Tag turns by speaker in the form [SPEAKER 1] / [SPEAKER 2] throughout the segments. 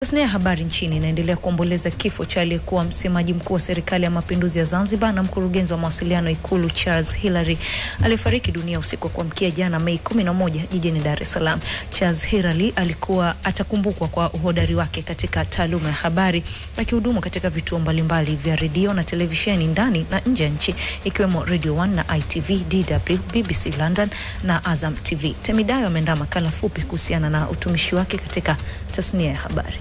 [SPEAKER 1] Tasnia ya habari nchini inaendelea kuomboleza kifo cha aliyekuwa msemaji mkuu wa serikali ya mapinduzi ya Zanzibar na mkurugenzi wa mawasiliano Ikulu Charles Hilary alifariki dunia usiku wa kuamkia jana Mei 11 jijini Dar es Salaam. Charles Hilary atakumbukwa kwa uhodari wake katika taaluma ya habari, akihudumu katika vituo mbalimbali vya redio na televisheni ndani na nje ya nchi ikiwemo Radio 1 na ITV, DW, BBC London na Azam TV. Temidayo ameandaa makala fupi kuhusiana na utumishi wake katika tasnia ya habari.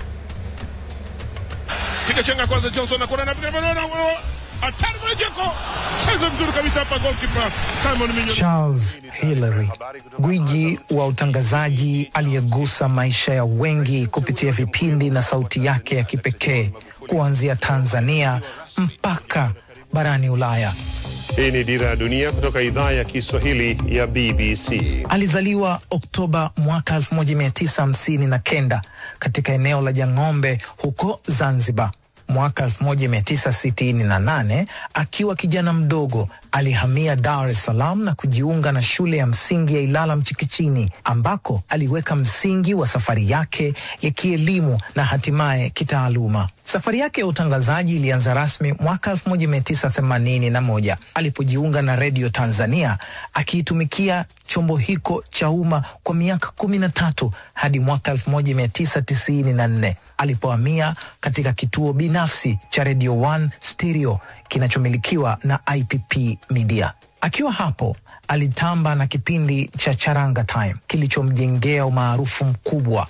[SPEAKER 2] Piga chenga kwanza Johnson anakwenda na piga banana atari mjeko cheza mzuri kabisa hapa goalkeeper Simon Mignone.
[SPEAKER 3] Charles Hilary, gwiji wa utangazaji aliyegusa maisha ya wengi kupitia vipindi na sauti yake ya kipekee kuanzia Tanzania mpaka barani Ulaya.
[SPEAKER 4] Hii ni Dira ya Dunia kutoka idhaa ya Kiswahili ya BBC.
[SPEAKER 3] Alizaliwa Oktoba mwaka 1959 katika eneo la Jang'ombe huko Zanzibar. Mwaka 1968 akiwa kijana mdogo alihamia Dar es Salaam na kujiunga na shule ya msingi ya Ilala Mchikichini, ambako aliweka msingi wa safari yake ya kielimu na hatimaye kitaaluma. Safari yake ya utangazaji ilianza rasmi mwaka 1981 alipojiunga na Radio Tanzania, akiitumikia chombo hiko cha umma kwa miaka 13 hadi mwaka 1994 alipohamia katika kituo binafsi cha Radio 1 Stereo kinachomilikiwa na IPP Media. Akiwa hapo alitamba na kipindi cha Charanga Time kilichomjengea umaarufu mkubwa.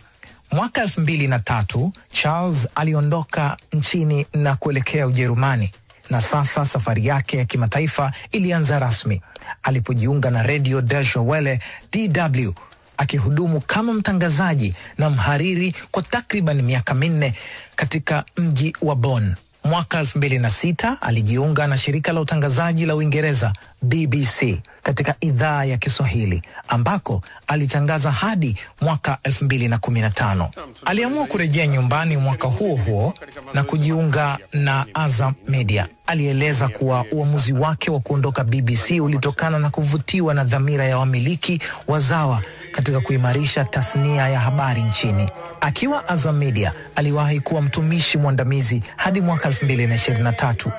[SPEAKER 3] Mwaka 2003 Charles aliondoka nchini na kuelekea Ujerumani, na sasa safari yake ya kimataifa ilianza rasmi alipojiunga na Radio Deutsche Welle DW, akihudumu kama mtangazaji na mhariri kwa takriban miaka 4 katika mji wa Bonn. Mwaka 2006 alijiunga na shirika la utangazaji la Uingereza BBC katika idhaa ya Kiswahili, ambako alitangaza hadi mwaka 2015. Aliamua kurejea nyumbani mwaka huo huo na kujiunga na Azam Media. Alieleza kuwa uamuzi wake wa kuondoka BBC ulitokana na kuvutiwa na dhamira ya wamiliki wazawa katika kuimarisha tasnia ya habari nchini. Akiwa Azam Media, aliwahi kuwa mtumishi mwandamizi hadi mwaka 2023.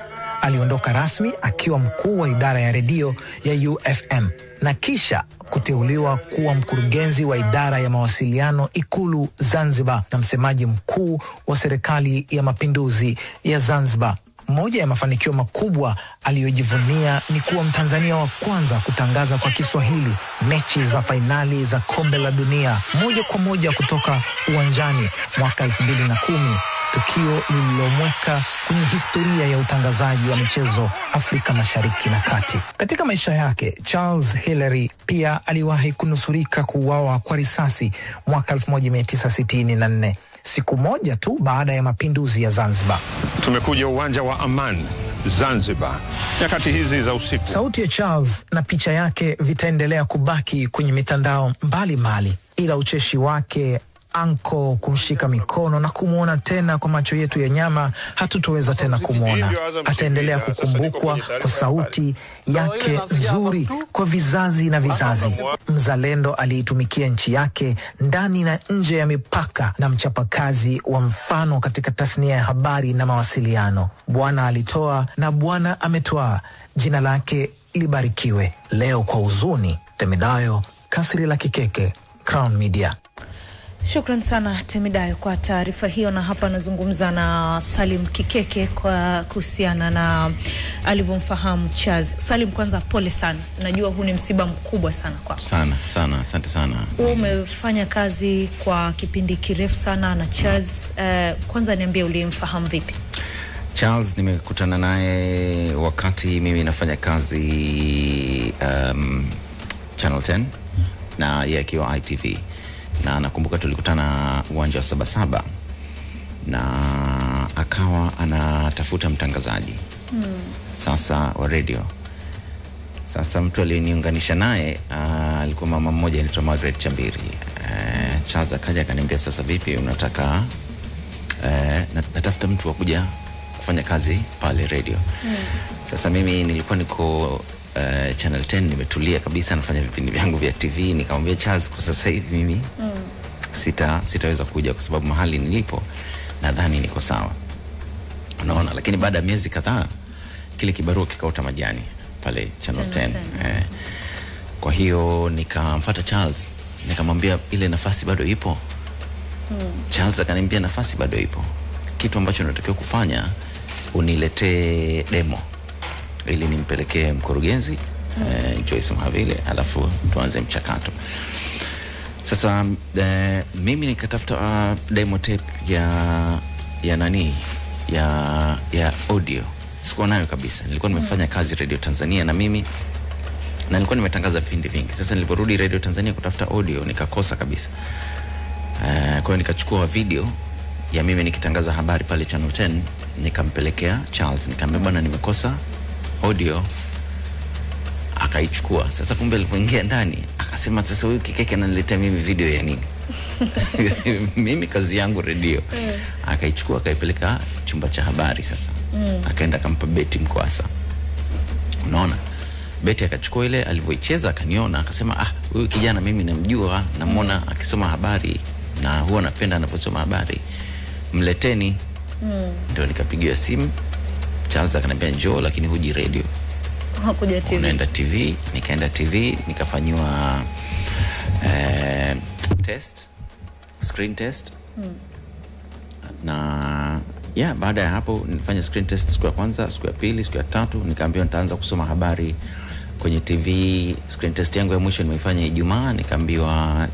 [SPEAKER 3] Aliondoka rasmi akiwa mkuu wa idara ya redio ya UFM na kisha kuteuliwa kuwa mkurugenzi wa idara ya mawasiliano Ikulu Zanzibar na msemaji mkuu wa serikali ya mapinduzi ya Zanzibar. Moja ya mafanikio makubwa aliyojivunia ni kuwa Mtanzania wa kwanza kutangaza kwa Kiswahili mechi za fainali za Kombe la Dunia moja kwa moja kutoka uwanjani mwaka 2010, tukio lililomweka kwenye historia ya utangazaji wa michezo Afrika Mashariki na Kati. Katika maisha yake, Charles Hilary pia aliwahi kunusurika kuuawa kwa risasi mwaka 1964. Siku moja tu baada ya mapinduzi ya Zanzibar.
[SPEAKER 4] Tumekuja uwanja wa Aman, Zanzibar, nyakati hizi za usiku.
[SPEAKER 3] Sauti ya Charles na picha yake vitaendelea kubaki kwenye mitandao mbalimbali, ila ucheshi wake, anko kumshika mikono na kumwona tena kwa macho yetu ya nyama, hatutoweza tena kumwona. Ataendelea kukumbukwa kwa sauti yake nzuri kwa vizazi na vizazi. Mzalendo aliitumikia nchi yake ndani na nje ya mipaka na mchapakazi wa mfano katika tasnia ya habari na mawasiliano. Bwana alitoa na Bwana ametoa, jina lake libarikiwe. Leo kwa huzuni, Temidayo, Kasri la Kikeke, Crown Media.
[SPEAKER 1] Shukran sana Temidayo kwa taarifa hiyo, na hapa nazungumza na Salim Kikeke kwa kuhusiana na alivyomfahamu Charles. Salim, kwanza pole sana. Najua huu ni msiba mkubwa sana kwako.
[SPEAKER 5] Sana, asante sana.
[SPEAKER 1] Umefanya kazi kwa kipindi kirefu sana na Charles. Kwanza niambie ulimfahamu vipi?
[SPEAKER 5] Charles nimekutana naye wakati mimi nafanya kazi Channel 10 na yeye akiwa ITV. Na nakumbuka tulikutana uwanja wa Sabasaba na akawa anatafuta mtangazaji sasa wa radio. Sasa mtu aliyeniunganisha naye alikuwa mama mmoja anaitwa Margaret Chambiri. Charles akaja akaniambia, sasa vipi, unataka natafuta mtu wa kuja kufanya kazi pale radio. Sasa mimi nilikuwa niko Channel 10 nimetulia kabisa nafanya vipindi vyangu vya TV. Nikamwambia Charles, kwa sasa hivi mimi sitaweza kuja kwa sababu mahali nilipo nadhani niko sawa, unaona. Lakini baada ya miezi kadhaa kile kibarua kikaota majani pale Channel 10. Kwa hiyo nikamfuata Charles, nikamwambia ile nafasi bado ipo. Charles akaniambia nafasi bado ipo, kitu ambacho natakiwa kufanya uniletee demo ili nimpelekee mkurugenzi Joyce Mhavile, alafu tuanze mchakato. Sasa mimi nikatafuta demo tape ya nani ya audio, sikuwa nayo kabisa. Nilikuwa nimefanya kazi Radio Tanzania na nilikuwa nimetangaza vipindi vingi. Sasa niliporudi Radio Tanzania kutafuta audio nikakosa kabisa. Kwa hiyo nikachukua video ya mimi nikitangaza habari pale Channel 10, nikampelekea Charles, nikamwambia bwana, nimekosa audio. Akaichukua. Sasa kumbe alipoingia ndani akasema, sasa huyu kikeke ananiletea mimi video ya nini? Mimi kazi yangu radio. Akaichukua akaipeleka chumba cha habari. Sasa akaenda akampa Betty Mkwasa, unaona. Betty akachukua ile, alivyoicheza akaniona, akasema huyu kijana mimi namjua, namuona akisoma habari na huwa napenda anavyosoma habari, mleteni. Ndio nikapigiwa simu, Charles akaniambia njoo, lakini huji radio,
[SPEAKER 1] hakuja TV.
[SPEAKER 5] Unaenda TV. Nikaenda TV, nikafanyiwa test, screen test. Na baada ya hapo nilifanya screen test siku ya kwanza, siku ya pili, siku ya tatu nikaambiwa nitaanza kusoma habari kwenye TV. Screen test yangu ya mwisho nimeifanya Ijumaa, nikaambiwa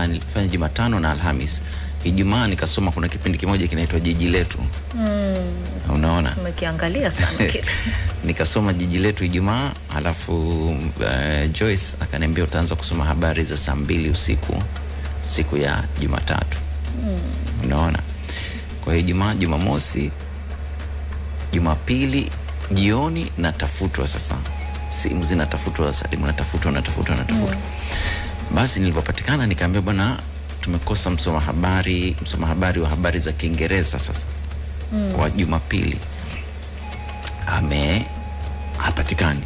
[SPEAKER 5] nilifanya Jumatano na Alhamis. Ijumaa nikasoma kuna kipindi kimoja kinaitwa Jiji Letu. Unaona?
[SPEAKER 1] Umekiangalia sana kile.
[SPEAKER 5] Nikasoma Jiji Letu Ijumaa, alafu Joyce akaniambia utaanza kusoma habari za saa 2 usiku siku ya Jumatatu. Unaona? Kwa hiyo Ijumaa, Jumamosi, Jumapili jioni natafutwa sasa. Simu zinatafutwa, Salimu natafutwa. Basi nilipopatikana nikaambia bwana, tumekosa msoma habari wa habari za Kiingereza sasa. Wa Jumapili hapatikani.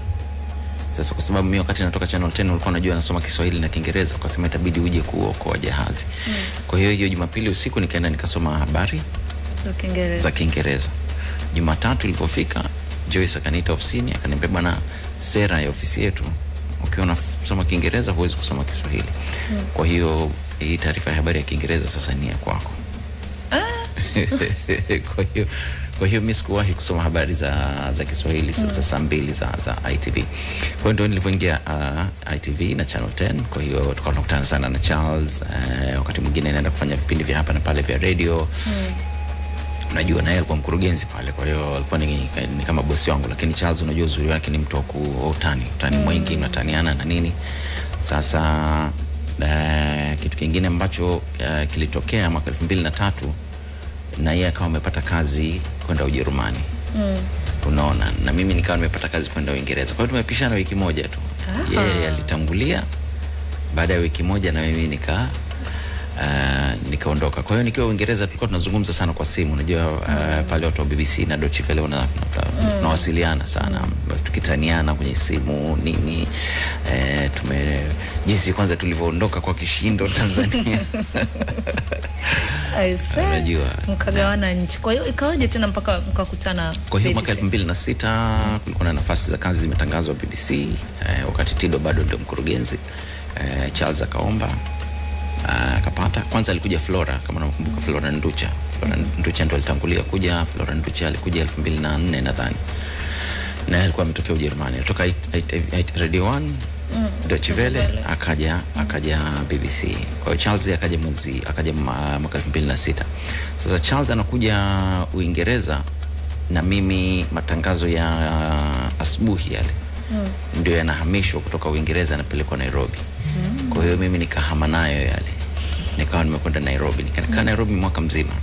[SPEAKER 5] Sasa kwa sababu mimi wakati natoka Channel 10 ulikuwa unajua nasoma Kiswahili na Kiingereza, kwa sababu itabidi uje kuokoa jahazi. Kwa hiyo Jumapili usiku nikaenda nikasoma habari za Kiingereza. Jumatatu ilipofika, Joyce akaniita ofisini, akaniambia bwana, sera ya ofisi yetu, ukiwa unasoma Kiingereza huwezi kusoma Kiswahili. Kwa hiyo hii taarifa ya habari ya Kiingereza sasa ni ya kwako. Kwa hiyo mimi sikuwahi kusoma habari za Kiswahili za saa 2 za ITV. Kwa hiyo ndio nilivyoingia ITV na Channel 10. Kwa hiyo tukawa tunakutana sana na Charles, wakati mwingine naenda kufanya vipindi vya hapa na pale vya radio. Unajua naye alikuwa mkurugenzi pale, kwa hiyo alikuwa ni kama bosi wangu. Lakini Charles unajua uzuri wake ni mtu wa utani mwingi, unataniana na nini. Sasa kitu kingine ambacho kilitokea mwaka 2003, na yeye akawa amepata kazi kwenda Ujerumani. Unaona, na mimi nikawa nimepata kazi kwenda Uingereza. Kwa hiyo tumepishana wiki moja tu. Yeye alitangulia, baada ya wiki moja na mimi nikaondoka. Kwa hiyo nikiwa Uingereza tulikuwa tunazungumza sana kwa simu. Unajua pale watu wa BBC na Deutsche Welle tunawasiliana sana, tukitaniana kwenye simu nini. Jinsi kwanza tulivyoondoka kwa kishindo Tanzania.
[SPEAKER 1] Unajua mkagawana nchi. Kwa hiyo ikawaje tena mpaka mkakutana?
[SPEAKER 5] Kwa hiyo mwaka 2006 kulikuwa na nafasi za kazi zimetangazwa BBC, wakati Tido bado ndio mkurugenzi. Charles akaomba, akapata. Kwanza alikuja Flora, kama unakumbuka Flora Nducha. Nducha ndio alitangulia kuja. Flora Nducha alikuja 2004 nadhani. Na alikuwa ametokea Ujerumani. Kutoka Radio 1, Deutsche Welle, akaja BBC. Kwa hiyo Charles akaja mwaka 2006. Sasa Charles anakuja Uingereza na mimi matangazo ya asubuhi yale ndio yanahamishwa kutoka Uingereza yanapelekwa Nairobi. Kwa hiyo mimi nikahama nayo yale. Nikawa nimekwenda Nairobi. Nikakaa Nairobi mwaka mzima.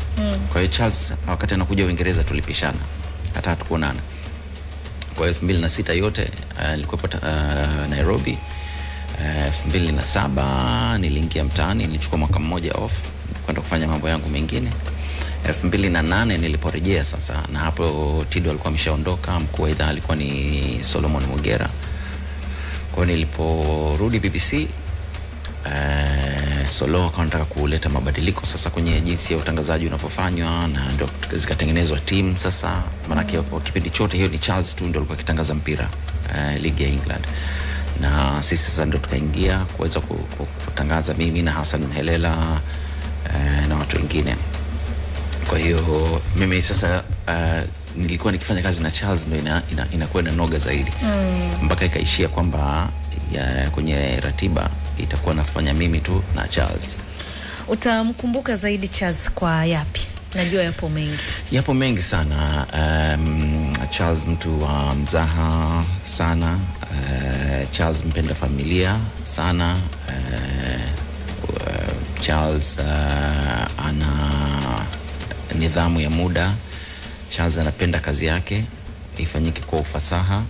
[SPEAKER 5] Kwa hiyo Charles wakati anakuja Uingereza tulipishana, hata hatukuonana. Kwa 2006 yote nilikuwa Nairobi. 2007 niliingia mtaani, nilichukua mwaka mmoja off kwenda kufanya mambo yangu mengine. 2008 niliporejea sasa, na hapo Tido alikuwa ameshaondoka, mkuu wa idhaa alikuwa ni Solomon Mugera. Kwa niliporudi BBC Solo akawa anataka kuleta mabadiliko sasa kwenye jinsi ya utangazaji unapofanywa, na ndio zikatengenezwa team sasa. Maana kwa kipindi chote hiyo ni Charles tu ndio alikuwa akitangaza mpira ligi ya England, na sisi sasa ndio tukaingia kuweza kutangaza, mimi na Hassan Mhelela na watu wengine. Kwa hiyo mimi sasa nilikuwa nikifanya kazi na Charles ndio inakuwa inanoga zaidi mpaka ikaishia kwamba kwenye ratiba itakuwa nafanya mimi tu na Charles.
[SPEAKER 1] Utamkumbuka zaidi Charles kwa yapi? Najua yapo mengi sana. Charles mtu wa mzaha sana, Charles mpenda familia sana, Charles ana nidhamu ya muda, Charles anapenda kazi yake ifanyike kwa ufasaha,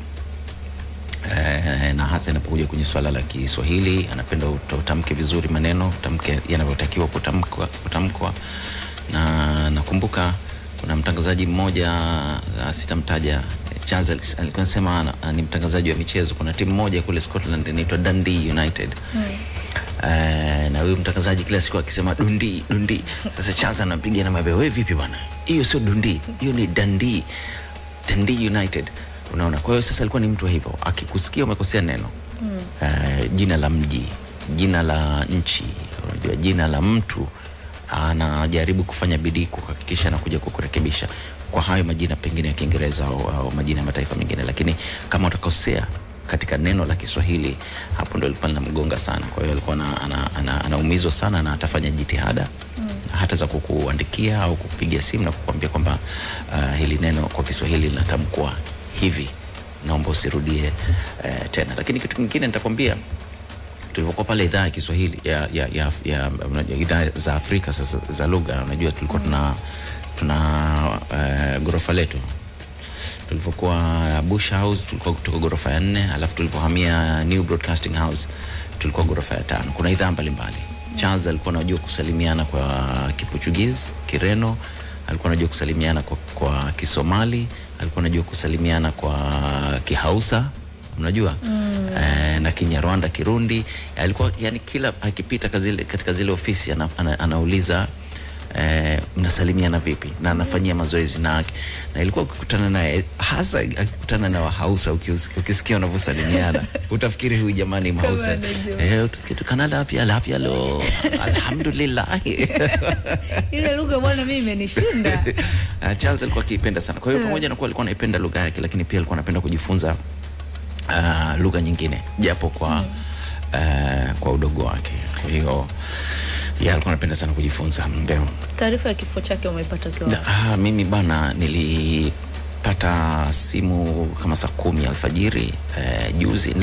[SPEAKER 1] na hasa inapokuja kwenye swala la Kiswahili anapenda utamke vizuri maneno, utamke yanavyotakiwa kutamkwa. Na nakumbuka kuna mtangazaji mmoja sitamtaja, Charles alikuwa anasema ni mtangazaji wa michezo. Kuna timu moja kule Scotland inaitwa Dundee United. Na huyo mtangazaji kila siku akisema Dundee. Sasa Charles anapiga na mabe, wewe vipi bwana? Hiyo sio Dundee, hiyo ni Dundee United. Unaona? Kwa hiyo sasa alikuwa ni mtu hivyo, akikusikia umekosea neno, jina la mji, jina la nchi, unajua jina la mtu, anajaribu kufanya bidii kuhakikisha anakuja kukurekebisha kwa hayo majina pengine ya Kiingereza au majina ya mataifa mengine. Lakini kama utakosea katika neno la Kiswahili, hapo ndio alikuwa anamgonga sana. Kwa hiyo alikuwa anaumizwa sana, na atafanya jitihada hata za kukuandikia au kukupigia simu na kukuambia kwamba hili neno kwa Kiswahili linatamkwa hivi, naomba usirudie tena. Lakini kitu kingine nitakwambia, tulivyokuwa pale idhaa ya Kiswahili ya idhaa za Afrika sasa za lugha, unajua tulikuwa tuna gorofa letu. Tulivyokuwa Bush House tulikuwa kutoka gorofa ya 4, alafu tulivyohamia New Broadcasting House tulikuwa gorofa ya 5. Kuna idhaa mbalimbali. Charles alikuwa anajua kusalimiana kwa Kiportugizi, Kireno, alikuwa anajua kusalimiana kwa Kisomali, alikuwa anajua kusalimiana kwa Kihausa, unajua na Kinyarwanda, Kirundi. Alikuwa yani kila akipita katika zile ofisi anauliza mnasalimiana vipi, na anafanyia mazoezi na ilikuwa ukikutana naye, hasa akikutana na Wahausa, ukisikia wanavyosalimiana utafikiri huyu jamani Mhausa. Utasikia tu Canada pia lo alhamdulillah. Ile lugha bwana mimi imenishinda.
[SPEAKER 5] Charles alikuwa akipenda sana. Kwa hiyo pamoja na kuwa alikuwa anaipenda lugha yake, lakini pia alikuwa anapenda kujifunza lugha nyingine japo kwa udogo wake. Kwa hiyo alikuwa anapenda sana kujifunza. Ndio.
[SPEAKER 1] Taarifa ya kifo chake umeipata kwa?
[SPEAKER 5] Mimi bana nilipata simu kama saa 10 alfajiri juzi.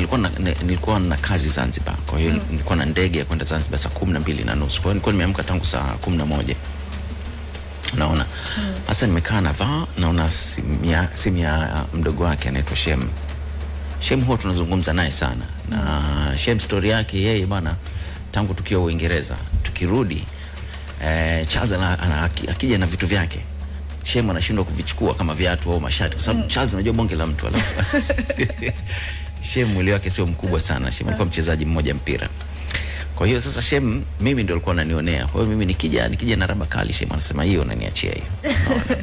[SPEAKER 5] Nilikuwa na kazi Zanzibar. Kwa hiyo nilikuwa na ndege ya kwenda Zanzibar saa 12:30. Kwa hiyo nilikuwa nimeamka tangu saa 11. Unaona? Sasa nimekaa na naona simu ya mdogo wake anaitwa Shem huwa tunazungumza naye sana. Na Shem story yake yeye bana, tangu tukiwa Uingereza tukirudi, Charles akija na vitu vyake, Shem anashindwa kuvichukua kama viatu au mashati, kwa sababu Charles unajua bonge la mtu, alafu Shem mwili wake sio mkubwa sana. Shem alikuwa mchezaji mmoja mpira. Kwa hiyo sasa Shem mimi ndio alikuwa ananionea. Kwa hiyo mimi nikija na raba kali, Shem anasema hiyo unaniachia hiyo.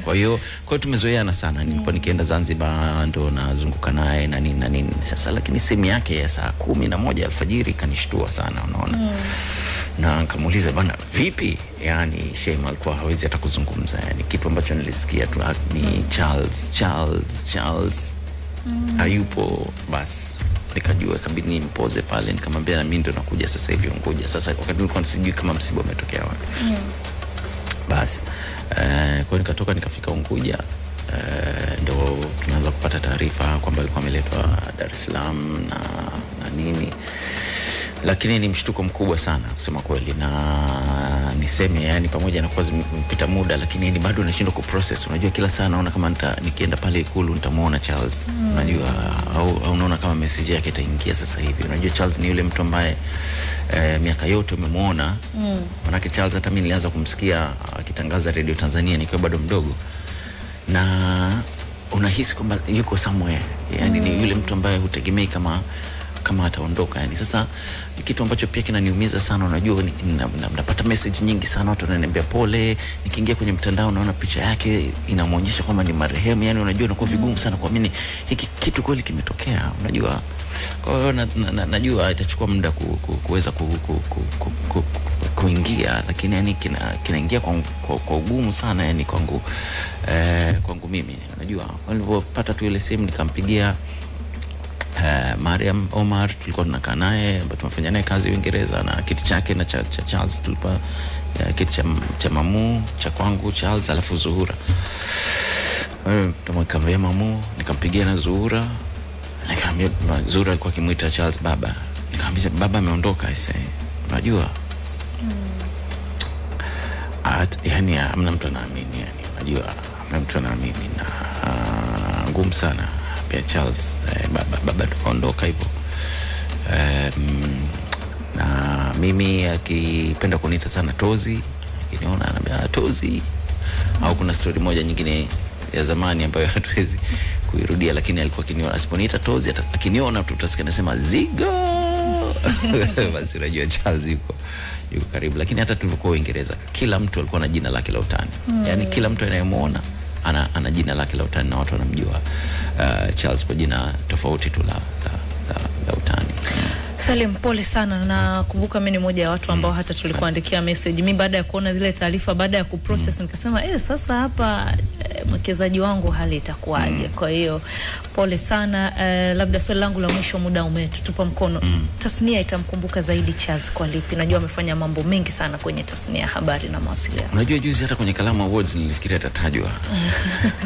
[SPEAKER 5] Kwa hiyo tumezoeana sana. Nilikuwa nikienda Zanzibar ndo nazunguka naye na nini. Sasa lakini simu yake ya saa 11 alfajiri kanishtua sana, unaona. Na nikamuuliza bana vipi? Yani Shem alikuwa hawezi hata kuzungumza. Yani kitu ambacho nilisikia tu ni Charles hayupo. Basi nikajua ikabidi nimpoze pale, nikamwambia na mimi ndo nakuja sasa hivi Unguja. Sasa wakati nilikuwa sijui kama msiba umetokea wapi. Basi kwa nikatoka nikafika Unguja, ndo tunaanza kupata taarifa kwamba alikuwa ameletwa Dar es Salaam na nini. Lakini ni mshtuko mkubwa sana kusema kweli, na niseme yani pamoja na kwa zimepita muda, lakini ni bado nashindwa kuprocess. Unajua kila saa naona kama nikienda pale Ikulu nitamuona Charles. Unajua au unaona kama message yake itaingia sasa hivi. Unajua Charles ni yule mtu ambaye miaka yote umemuona. Manake Charles hata mimi nilianza kumsikia akitangaza Radio Tanzania nikiwa bado mdogo, na unahisi kwamba yuko somewhere. Yani ni yule mtu ambaye hutegemei kama kama ataondoka. Yani sasa kitu ambacho pia kinaniumiza sana, unajua napata message nyingi sana, watu wananiambia pole, nikiingia kwenye mtandao naona picha yake inamuonyesha kwamba ni marehemu, yani unajua inakuwa vigumu sana kuamini hiki kitu kweli kimetokea, unajua. Kwa hiyo najua itachukua muda kuweza kuingia, lakini yani kinaingia kwa ugumu sana yani kwangu mimi, unajua. Nilipopata tu ile simu nikampigia Mariam Omar, tulikuwa tunakaa naye, tunafanya naye kazi Uingereza, na kiti chake na cha Charles tulipa kiti cha Mamu, cha kwangu Charles, alafu Zuhura. Nikamwambia Mamu, nikampigia na Zuhura. Nikamwambia Zuhura alikuwa akimuita Charles baba. Nikamwambia baba ameondoka unajua. Yani hamna mtu anaamini, yani unajua hamna mtu anaamini, na ngumu sana pia Charles baba tukaondoka hivyo. Na mimi akipenda kuniita sana Tozi, akiniona anambia Tozi, au kuna story moja nyingine ya zamani ambayo hatuwezi kuirudia, lakini alikuwa akiniona, asiponiita Tozi akiniona tu utasikia anasema Zigo. Basi unajua Charles yuko karibu. Lakini hata tulivyokuwa Uingereza, kila mtu alikuwa na jina lake la utani. Yani kila mtu anayemuona ana jina lake la utani, na watu wanamjua Charles kwa jina tofauti tu la utani.
[SPEAKER 1] Salim, pole sana. Na kumbuka mimi ni moja ya watu ambao hata tulikuandikia message. Mimi baada ya kuona zile taarifa, baada ya kuprocess, nikasema sasa hapa mwekezaji wangu hali itakuwaje? Kwa hiyo pole sana. Labda swali langu la mwisho, muda umetutupa mkono. Tasnia itamkumbuka zaidi Charles kwa lipi? Najua amefanya mambo mengi sana kwenye tasnia ya habari na mawasiliano.
[SPEAKER 5] Unajua juzi hata kwenye Kalamu Awards nilifikiria atatajwa.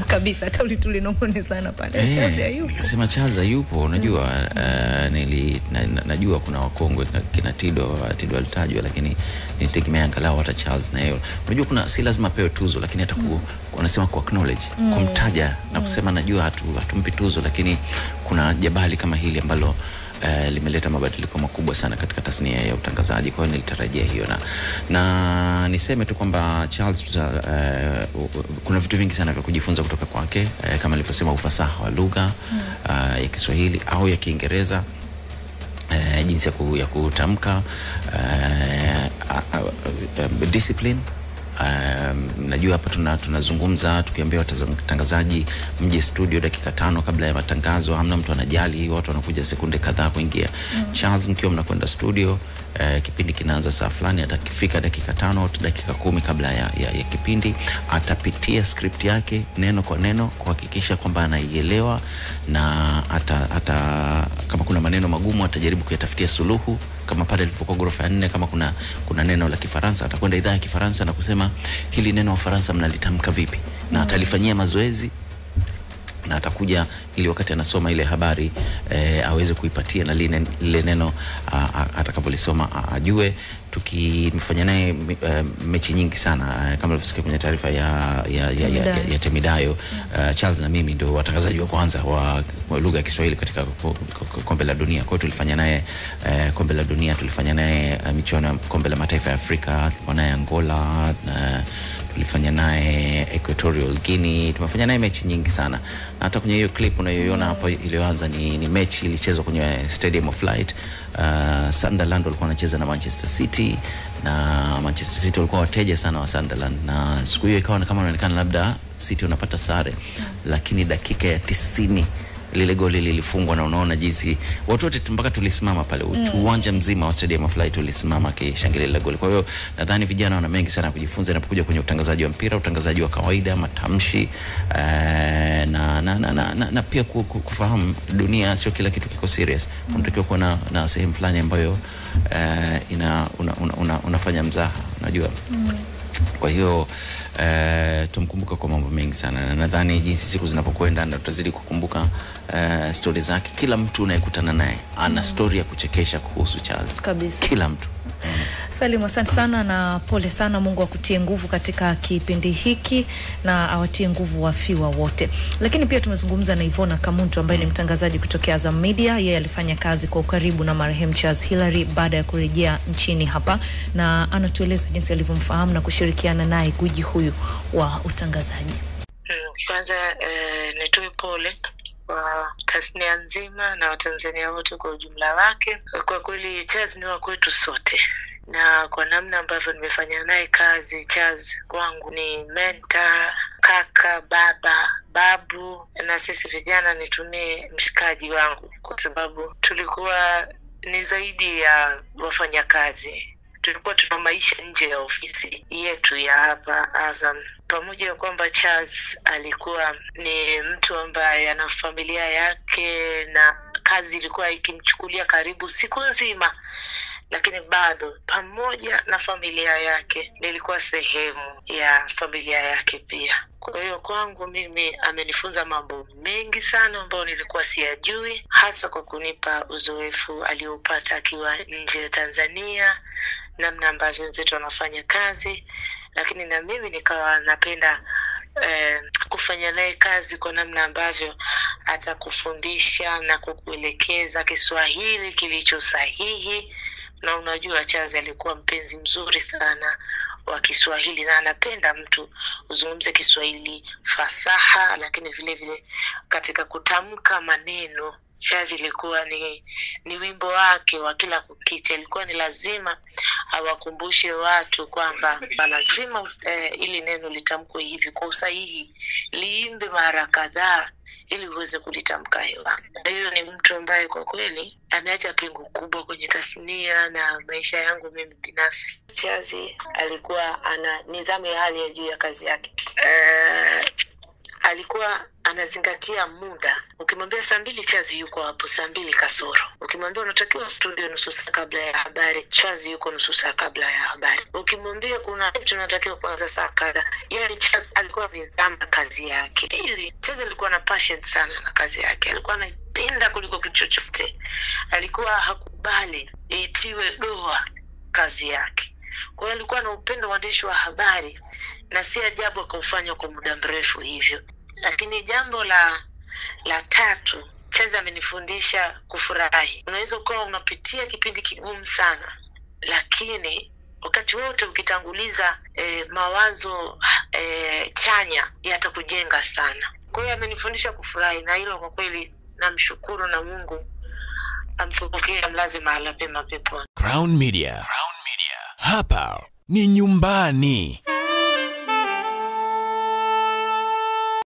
[SPEAKER 1] Kabisa, hata tulinong'ona sana pale. Charles hayupo.
[SPEAKER 5] Nikasema Charles hayupo, unajua. Najua kuna wakongwe kina Tido alitajwa, lakini nitegemea angalau hata Charles na yeye. Unajua kuna si lazima pewe tuzo, lakini hata wanasema ku acknowledge, kumtaja na kusema najua hatumpi tuzo, lakini kuna jabali kama hili ambalo limeleta mabadiliko makubwa sana katika tasnia ya utangazaji. Kwa hiyo nilitarajia hiyo, na niseme tu kwamba Charles kuna vitu vingi sana vya kujifunza kutoka kwake, kama nilivyosema, ufasaha wa lugha ya Kiswahili au ya Kiingereza, jinsi ya kutamka, discipline. Najua hapa tunazungumza tukiambia watangazaji mje studio dakika 5 kabla ya matangazo, hamna mtu anajali, watu wanakuja sekunde kadhaa kuingia. Charles, mkiwa mnakwenda studio, kipindi kinaanza saa fulani, atakifika dakika 5 au dakika 10 kabla ya kipindi, atapitia script yake neno kwa neno kuhakikisha kwamba anaielewa, na kama kuna maneno magumu atajaribu kuyatafutia suluhu. Kama pale alipokuwa ghorofa 4, kama kuna neno la Kifaransa, atakwenda idhaa ya Kifaransa na kusema hili neno wa Faransa mnalitamka vipi, na atalifanyia mazoezi, na atakuja ili wakati anasoma ile habari aweze kuipatia na lile neno atakapolisoma ajue. Tukimfanya naye mechi nyingi sana, kama ulivyosikia kwenye taarifa ya Temidayo, Charles na mimi ndio watangazaji wa kwanza wa lugha ya Kiswahili katika kombe la dunia. Kwa hiyo tulifanya naye kombe la dunia, tulifanya naye michuano ya kombe la mataifa ya Afrika, tulifanya naye Angola, tulifanya naye Equatorial Guinea, tumefanya naye mechi nyingi sana. Na hata kwenye hiyo clip unayoiona hapo iliyoanza ni mechi ilichezwa kwenye Stadium of Light. Sunderland walikuwa wanacheza na Manchester City, na Manchester City walikuwa wateja sana wa Sunderland, na siku hiyo ikawa kama inaonekana labda City unapata sare, lakini dakika ya 90 lile goli lilifungwa, na unaona jinsi watu wote mpaka tulisimama pale, uwanja mzima wa Stadium of Light ulisimama kishangilia ile goli. Kwa hiyo nadhani vijana wana mengi sana kujifunza inapokuja kwenye utangazaji wa mpira, utangazaji wa kawaida, matamshi, na pia kufahamu dunia sio kila kitu kiko serious. Unatakiwa kuwa na sehemu fulani ambayo unafanya mzaha, unajua. Kwa hiyo tumkumbuka kwa mambo mengi sana, na nadhani jinsi siku zinapokwenda na tutazidi kukumbuka story zake. Kila mtu unayekutana naye ana story ya kuchekesha kuhusu Charles.
[SPEAKER 1] Kabisa.
[SPEAKER 5] Kila mtu.
[SPEAKER 1] Salim, asante sana na pole sana. Mungu akutie nguvu katika kipindi hiki na awatie nguvu wafiwa wote. Lakini pia tumezungumza na Ivona Kamuntu ambaye ni mtangazaji kutoka Azam Media. Yeye alifanya kazi kwa ukaribu na marehemu Charles Hilary baada ya kurejea nchini hapa, na anatueleza jinsi alivyomfahamu na kushirikiana naye gwiji huyu wa utangazaji.
[SPEAKER 6] Kwanza nitoe pole kwa tasnia nzima na Watanzania wote kwa ujumla wake. Kwa kweli Charles ni wa kwetu sote, na kwa namna ambavyo nimefanya naye kazi, Charles kwangu ni mentor, kaka, baba, babu, na sisi vijana nitumie mshikaji wangu, kwa sababu tulikuwa ni zaidi ya wafanyakazi. Tulikuwa tuna maisha nje ya ofisi yetu ya hapa Azam. Pamoja na kwamba Charles alikuwa ni mtu ambaye ana familia yake na kazi ilikuwa ikimchukulia karibu siku nzima, lakini bado pamoja na familia yake nilikuwa sehemu ya familia yake pia. Kwa hiyo kwangu mimi amenifunza mambo mengi sana ambayo nilikuwa siyajui, hasa kwa kunipa uzoefu aliopata akiwa nje ya Tanzania, namna ambavyo wenzetu wanafanya kazi, lakini na mimi nikawa napenda kufanya naye kazi kwa namna ambavyo atakufundisha na kukuelekeza Kiswahili kilicho sahihi. Na unajua Charles alikuwa mpenzi mzuri sana wa Kiswahili na anapenda mtu uzungumze Kiswahili fasaha, lakini vile vile katika kutamka maneno. Charles ilikuwa ni wimbo wake wa kila kukicha. Ilikuwa ni lazima awakumbushe watu kwamba lazima ili neno litamkwe hivi kwa usahihi, liimbe mara kadhaa ili uweze kulitamka hewani. Hiyo ni mtu ambaye kwa kweli ameacha pengo kubwa kwenye tasnia na maisha yangu mimi binafsi. Charles alikuwa ana nidhamu ya hali ya juu ya kazi yake. Alikuwa anazingatia muda. Ukimwambia saa 2 Charles yuko hapo saa 2 kasoro. Ukimwambia unatakiwa studio nusu saa kabla ya habari, Charles yuko nusu saa kabla ya habari. Ukimwambia kuna kitu tunatakiwa kuanza saa kadha, yani Charles alikuwa nidhamu na kazi yake. Ili Charles alikuwa na passion sana na kazi yake. Alikuwa anaipenda kuliko kitu chochote. Alikuwa hakubali itiwe doa kazi yake. Kwa hiyo alikuwa na upendo wa waandishi wa habari, na si ajabu akaufanya kwa muda mrefu hivyo. Lakini jambo la tatu, Charles amenifundisha kufurahi. Unaweza kuwa unapitia kipindi kigumu sana, lakini wakati wote ukitanguliza mawazo chanya yatakujenga sana. Kwa hiyo amenifundisha kufurahi, na hilo kwa kweli namshukuru, na Mungu ampokee, amlaze mahali pema peponi.
[SPEAKER 7] Crown Media. Hapa ni nyumbani.